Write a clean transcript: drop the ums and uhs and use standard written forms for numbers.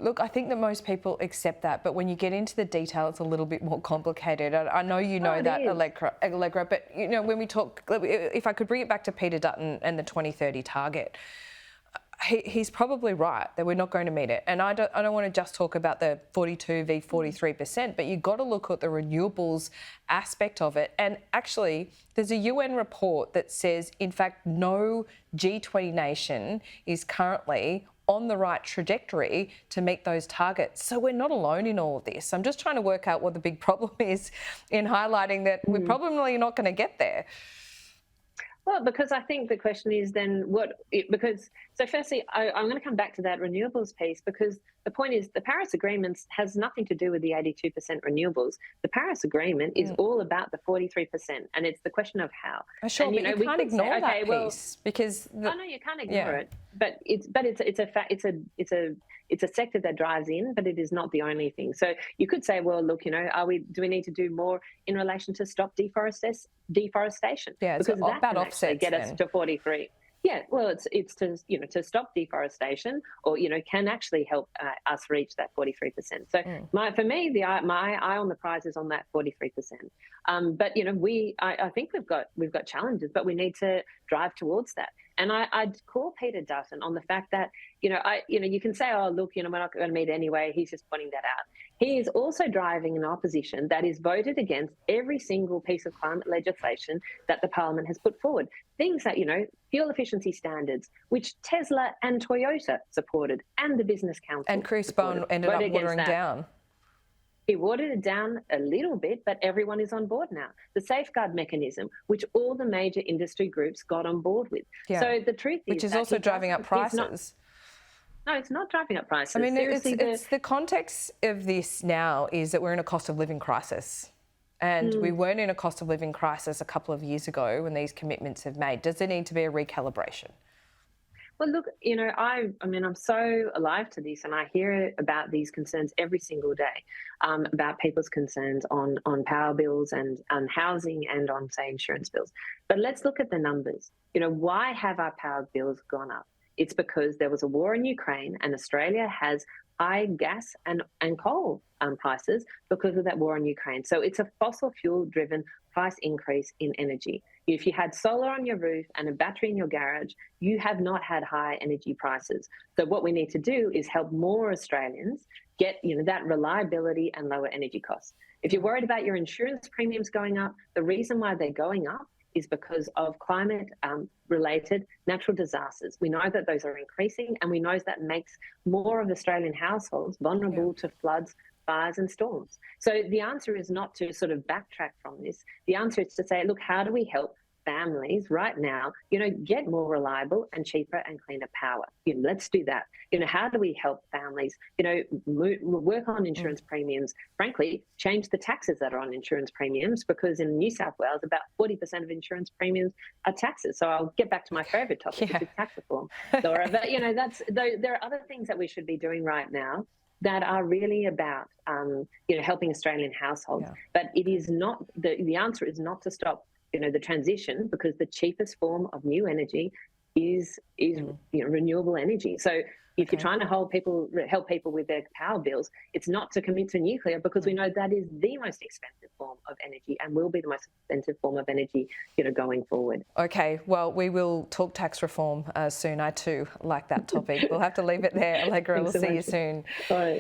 look, I think that most people accept that, but when you get into the detail, it's a little bit more complicated. I know you know that, Allegra, but when we talk, if I could bring it back to Peter Dutton and the 2030 target, he's probably right that we're not going to meet it. And I don't want to just talk about the 42 v 43%, but you've got to look at the renewables aspect of it. And actually, there's a UN report that says, in fact, no G20 nation is currently on the right trajectory to meet those targets. So we're not alone in all of this. I'm just trying to work out what the big problem is in highlighting that we're probably not going to get there. Well, because I think the question is then so firstly, I'm going to come back to that renewables piece, because the point is the Paris Agreement has nothing to do with the 82% renewables. The Paris Agreement is all about the 43%, and it's the question of how. Sure, and, but you can't ignore that piece because... I know you can't ignore it, but it's a fact. It's a sector that drives in, but it is not the only thing. So you could say, well, look, do we need to do more in relation to stop deforestation? Yeah, because it's that about can actually get us to 43. Yeah, well, it's to to stop deforestation, or can actually help us reach that 43%. So for me, my eye on the prize is on that 43%. But I think we've got challenges, but we need to drive towards that. And I'd call Peter Dutton on the fact that you can say, oh look, we're not going to meet anyway. He's just pointing that out. He is also driving an opposition that is voted against every single piece of climate legislation that the Parliament has put forward. Things that, fuel efficiency standards, which Tesla and Toyota supported, and the Business Council. And Chris Bowen ended up watering down. He watered it down a little bit, but everyone is on board now. The safeguard mechanism, which all the major industry groups got on board with. Yeah. So the truth is, which is also driving up prices. No, it's not driving up prices. I mean, it's the context of this now is that we're in a cost of living crisis. And we weren't in a cost of living crisis a couple of years ago when these commitments have made. Does there need to be a recalibration? Well, look, I'm so alive to this, and I hear about these concerns every single day, about people's concerns on power bills and on housing and on, say, insurance bills. But let's look at the numbers. Why have our power bills gone up? It's because there was a war in Ukraine, and Australia has high gas and coal prices because of that war in Ukraine. So it's a fossil fuel-driven price increase in energy. If you had solar on your roof and a battery in your garage, you have not had high energy prices. So what we need to do is help more Australians get that reliability and lower energy costs. If you're worried about your insurance premiums going up, the reason why they're going up is because of climate-related natural disasters. We know that those are increasing, and we know that makes more of Australian households vulnerable to floods, fires and storms. So the answer is not to sort of backtrack from this. The answer is to say, look, how do we help families right now, get more reliable and cheaper and cleaner power? Let's do that. How do we help families, work on insurance premiums, frankly, change the taxes that are on insurance premiums, because in New South Wales, about 40% of insurance premiums are taxes. So I'll get back to my favourite topic, which is tax reform. Laura, but, there are other things that we should be doing right now that are really about, helping Australian households. Yeah. But it is not, the answer is not to stop the transition, because the cheapest form of new energy is renewable energy. So if you're trying to help people with their power bills, it's not to commit to nuclear, because we know that is the most expensive form of energy and will be the most expensive form of energy, going forward. Okay, well, we will talk tax reform soon. I too like that topic. We'll have to leave it there, Allegra. We'll see you soon. Bye.